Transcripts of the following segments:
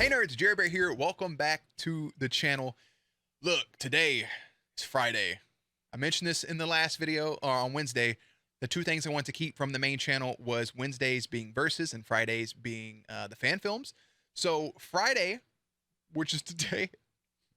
Hey nerds, Jerry Bear here. Welcome back to the channel. Look, today is Friday. I mentioned this in the last video on Wednesday. The two things I want to keep from the main channel was Wednesdays being verses and Fridays being the fan films. So Friday, which is today,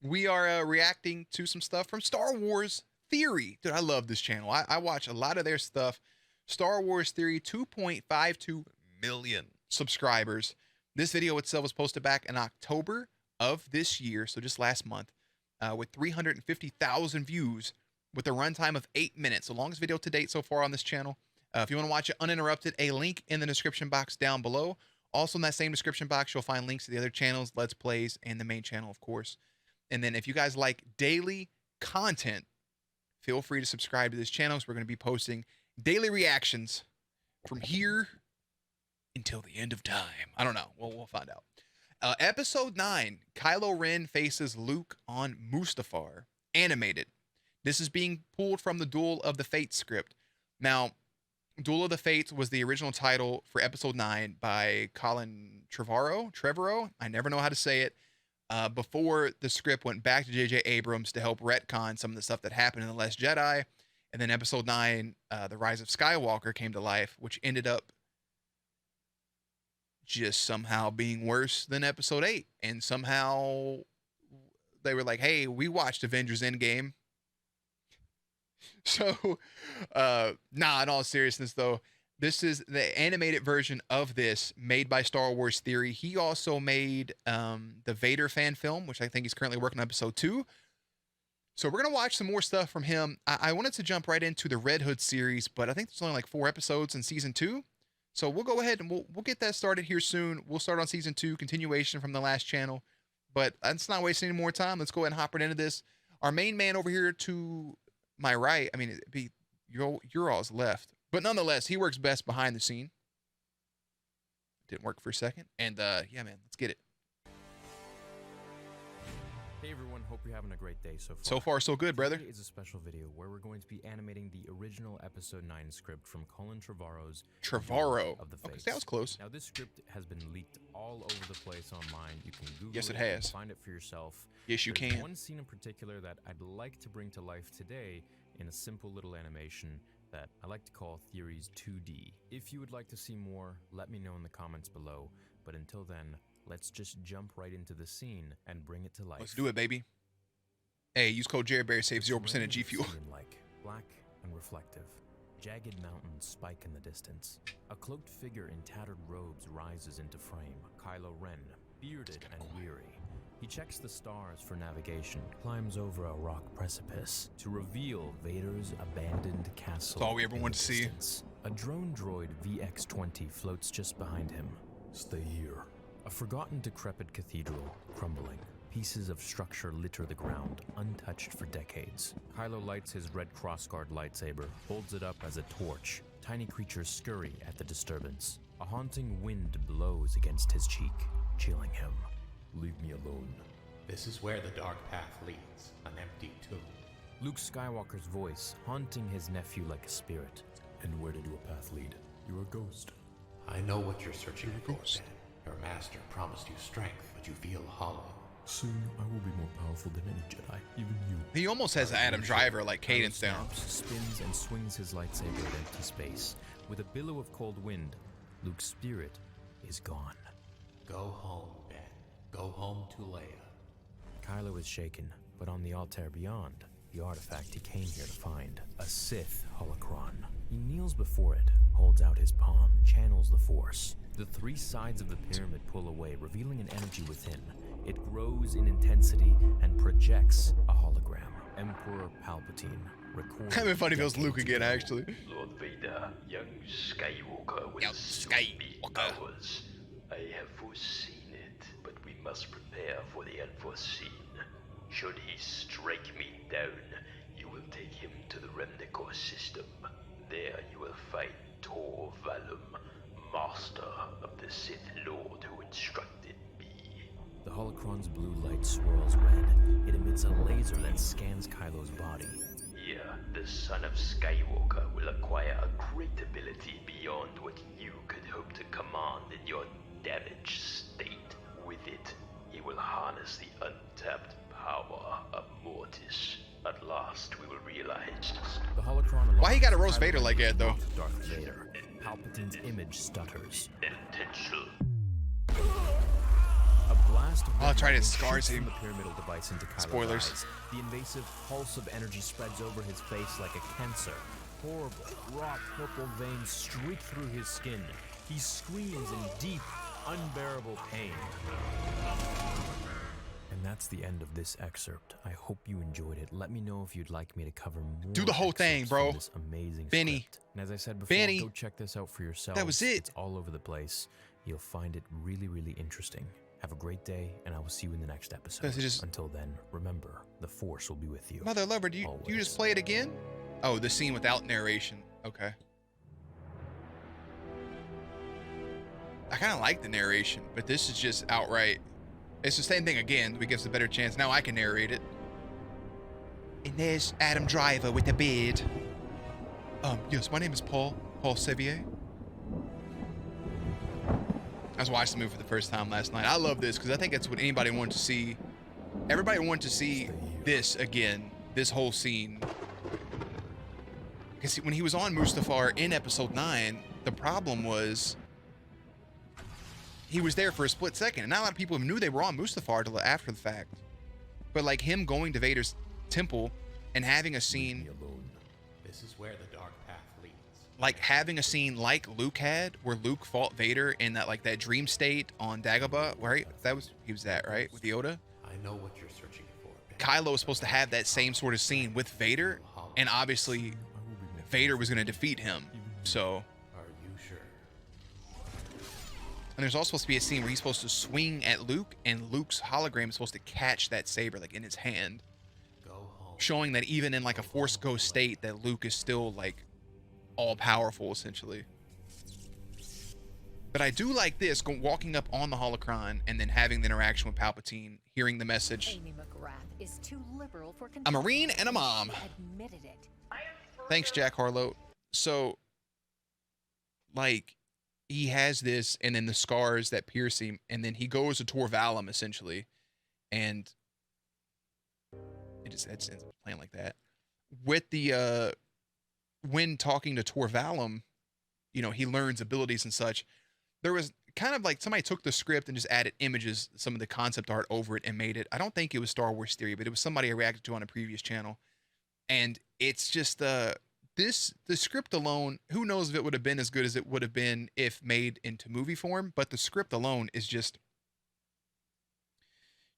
we are reacting to some stuff from Star Wars Theory. Dude, I love this channel. I watch a lot of their stuff. Star Wars Theory, 2.52 million subscribers. This video itself was posted back in October of this year, so just last month, with 350,000 views with a runtime of 8 minutes. The longest video to date so far on this channel. If you want to watch it uninterrupted, a link in the description box down below. Also in that same description box, you'll find links to the other channels, Let's Plays, and the main channel, of course. And then if you guys like daily content, feel free to subscribe to this channel, because we're going to be posting daily reactions from here until the end of time. I don't know. We'll find out. Episode 9, Kylo Ren faces Luke on Mustafar, animated. This is being pulled from the Duel of the Fates script. Now, Duel of the Fates was the original title for episode 9 by Colin Trevorrow. I never know how to say it. Before the script went back to J.J. Abrams to help retcon some of the stuff that happened in The Last Jedi. And then episode 9, The Rise of Skywalker, came to life, which ended up just somehow being worse than episode 8. And somehow they were like, hey, we watched Avengers Endgame. So, in all seriousness though, this is the animated version of this made by Star Wars Theory. He also made the Vader fan film, which I think he's currently working on episode 2. So we're going to watch some more stuff from him. I wanted to jump right into the Red Hood series, but I think there's only like 4 episodes in season 2. So we'll go ahead and we'll get that started here soon. We'll start on season 2, continuation from the last channel. But let's not waste any more time. Let's go ahead and hop right into this. Our main man over here to my right, I mean, it'd be your all's left. But nonetheless, he works best behind the scene. Didn't work for a second. And yeah, man, let's get it. Hey everyone, hope you're having a great day so far. So far, so good, brother. Today is a special video where we're going to be animating the original episode 9 script from Colin Trevorrow's Trevorrow of the Okay, Fates. that was close. Now this script has been leaked all over the place online. You can Google Yes, it and has. find it for yourself. Yes, you There's can. one scene in particular that I'd like to bring to life today in a simple little animation that I like to call Theories 2D. If you would like to see more, let me know in the comments below. But until then, let's just jump right into the scene and bring it to life. Let's do it, baby. Hey, use code JerryBear, save 0% of G Fuel. Like black and reflective. Jagged mountains spike in the distance. A cloaked figure in tattered robes rises into frame. Kylo Ren, bearded and weary. He checks the stars for navigation, climbs over a rock precipice to reveal Vader's abandoned castle. That's all we ever wanted to see. A drone droid VX-20 floats just behind him. Stay here. A forgotten decrepit cathedral, crumbling. Pieces of structure litter the ground, untouched for decades. Kylo lights his red crossguard lightsaber, holds it up as a torch. Tiny creatures scurry at the disturbance. A haunting wind blows against his cheek, chilling him. Leave me alone. This is where the dark path leads, an empty tomb. Luke Skywalker's voice, haunting his nephew like a spirit. And where did your path lead? You're a ghost. I know what you're searching for, Ben. Your master promised you strength, but you feel hollow. Soon I will be more powerful than any Jedi, even you. He almost has Adam Driver like cadence down. Spins and swings his lightsaber at empty space. With a billow of cold wind, Luke's spirit is gone. Go home, Ben. Go home to Leia. Kylo is shaken, but on the altar beyond, the artifact he came here to find, a Sith holocron. He kneels before it, holds out his palm, channels the Force. The 3 sides of the pyramid pull away, revealing an energy within. It grows in intensity and projects a hologram. Emperor Palpatine records. That'd be funny if it was Luke again, actually. Lord Vader, young Skywalker with Young zombie Skywalker. powers. I have foreseen it, but we must prepare for the unforeseen. Should he strike me down, you will take him to the Remnicor system. There you will find Tor Valum, master of the Sith Lord who instructed me. The holocron's blue light swirls red. It emits a laser that scans Kylo's body. Here, the son of Skywalker will acquire a great ability beyond what you could hope to command in your damaged state. With it, He will harness the untapped power of Mortis. At last, we will realize. The holocron Why he gotta roast Kylo Vader Ren like that, though? mocks Darth Vader. Palpatine's image stutters. Potential. A blast of Oh, that's right, it red scars shoots from him. the pyramidal device into Kylo's Spoilers. eyes. The invasive pulse of energy spreads over his face like a cancer. Horrible, raw purple veins streak through his skin. He screams in deep, unbearable pain. And that's the end of this excerpt. I hope you enjoyed it. Let me know if you'd like me to cover more. Do the whole thing, excerpts bro. from This amazing Benny. script. And as I said before, Benny. go check this out for yourself. That was it. It's all over the place. You'll find it really, really interesting. Have a great day, and I will see you in the next episode. Does it just- Until then, remember, the Force will be with you. Mother lover, do you Always. just play it again? Oh, the scene without narration. Okay. I kind of like the narration, but this is just outright. It's the same thing again. We gives a better chance. Now I can narrate it. And there's Adam Driver with the beard. Yes, my name is Paul Sevier. I was watching the movie for the first time last night. I love this because I think that's what anybody wanted to see. Everybody wanted to see this again, this whole scene. Because when he was on Mustafar in episode 9, the problem was he was there for a split second. And not a lot of people knew they were on Mustafar till after the fact. But like him going to Vader's temple and having a scene, This is where the dark path leads. like having a scene like Luke had, where Luke fought Vader in that like that dream state on Dagobah, right? He was that, right? With Yoda. I know what you're searching for, Ben. Kylo was supposed to have that same sort of scene with Vader, and obviously Vader was going to defeat him. So, Are you sure? and there's also supposed to be a scene where he's supposed to swing at Luke, and Luke's hologram is supposed to catch that saber like in his hand, Go home. showing that even in like a Force Ghost state, that Luke is still like all powerful essentially. But I do like this, walking up on the holocron and then having the interaction with Palpatine, hearing the message. Amy McGrath is too liberal for A Marine and a mom. admitted it. Thanks, Jack Harlow. So, like, he has this, and then the scars that pierce him, and then he goes to Tor Valum, essentially, and it just ends up playing like that. With the, when talking to Tor Valum, you know, he learns abilities and such. There was kind of like somebody took the script and just added images, some of the concept art over it and made it. I don't think it was Star Wars Theory, but it was somebody I reacted to on a previous channel. And it's just the script alone, who knows if it would have been as good as it would have been if made into movie form, but the script alone is just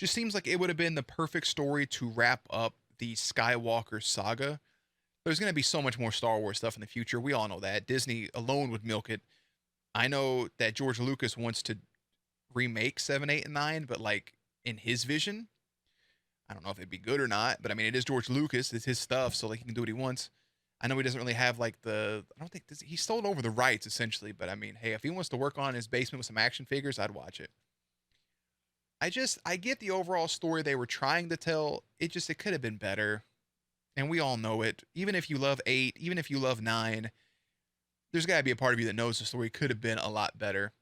seems like it would have been the perfect story to wrap up the Skywalker saga. There's going to be so much more Star Wars stuff in the future. We all know that. Disney alone would milk it. I know that George Lucas wants to remake 7, 8, and 9, but like in his vision, I don't know if it'd be good or not, but I mean, it is George Lucas. It's his stuff, so like he can do what he wants. I know he doesn't really have like he stole over the rights essentially, but I mean, hey, if he wants to work on his basement with some action figures, I'd watch it. I get the overall story they were trying to tell. It could have been better. And we all know it. Even if you love 8, even if you love 9, there's got to be a part of you that knows the story could have been a lot better.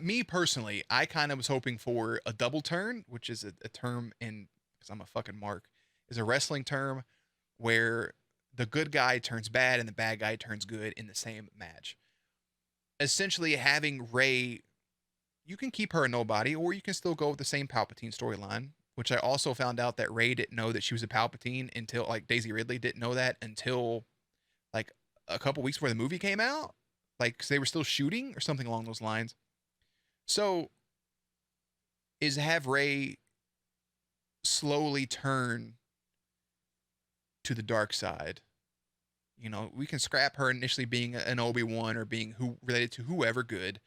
Me personally, I kind of was hoping for a double turn, which is a term because I'm a fucking mark, is a wrestling term where the good guy turns bad and the bad guy turns good in the same match. Essentially having Rey, you can keep her a nobody, or you can still go with the same Palpatine storyline, which I also found out that Rey didn't know that she was a Palpatine until, like, Daisy Ridley didn't know that until like a couple weeks before the movie came out, like, 'cause they were still shooting or something along those lines. So is have Rey slowly turn to the dark side. You know, we can scrap her initially being an Obi-Wan or being related to whoever good.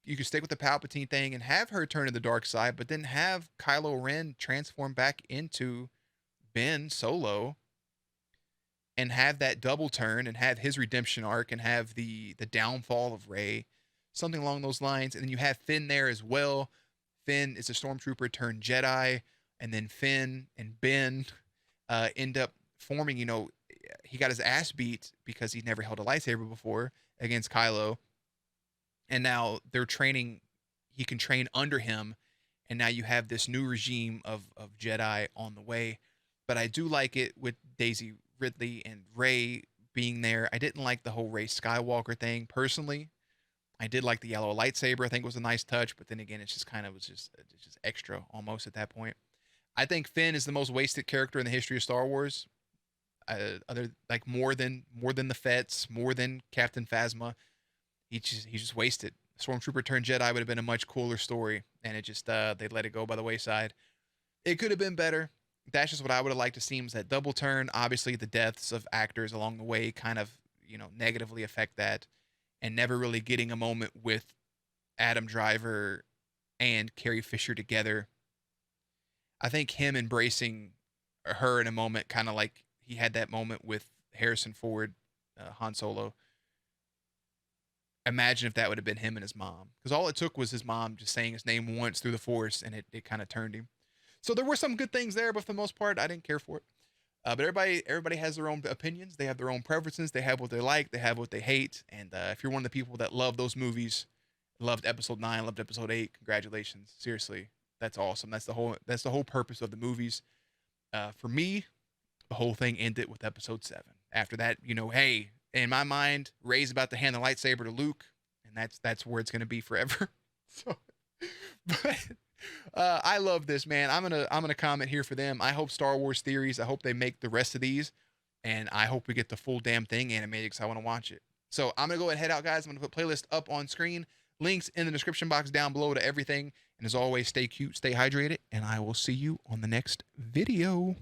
You can stick with the Palpatine thing and have her turn to the dark side, but then have Kylo Ren transform back into Ben Solo and have that double turn and have his redemption arc and have the downfall of Rey, something along those lines. And then you have Finn there as well. Finn is a stormtrooper turned Jedi, and then Finn and Ben end up forming, you know, he got his ass beat because he never held a lightsaber before against Kylo. And now they're training. he can train under him, and now you have this new regime of Jedi on the way. But I do like it with Daisy Ridley and Rey being there. I didn't like the whole Rey Skywalker thing personally. I did like the yellow lightsaber. I think it was a nice touch, but then again, it's just extra almost at that point. I think Finn is the most wasted character in the history of Star Wars. Other like more than the Fets, more than Captain Phasma. He's just wasted. Stormtrooper turned Jedi would have been a much cooler story, and it just they let it go by the wayside. It could have been better. That's just what I would have liked to see, was that double turn. Obviously, the deaths of actors along the way kind of, negatively affect that, and never really getting a moment with Adam Driver and Carrie Fisher together. I think him embracing her in a moment, kind of like he had that moment with Harrison Ford, Han Solo. Imagine if that would have been him and his mom, because all it took was his mom just saying his name once through the Force, and it kind of turned him. So there were some good things there, but for the most part, I didn't care for it. But everybody has their own opinions. They have their own preferences. They have what they like. They have what they hate. And if you're one of the people that love those movies, loved Episode 9, loved Episode 8, congratulations. Seriously, that's awesome. That's the whole purpose of the movies. For me, the whole thing ended with Episode 7. After that, hey, in my mind, Rey's about to hand the lightsaber to Luke, and that's where it's gonna be forever. So, but I love this, man. I'm gonna comment here for them. I hope Star Wars Theories. I hope they make the rest of these, and I hope we get the full damn thing animated, because I want to watch it. So I'm gonna go ahead and head out, guys. I'm gonna put playlist up on screen, links in the description box down below to everything. And as always, stay cute, stay hydrated, and I will see you on the next video.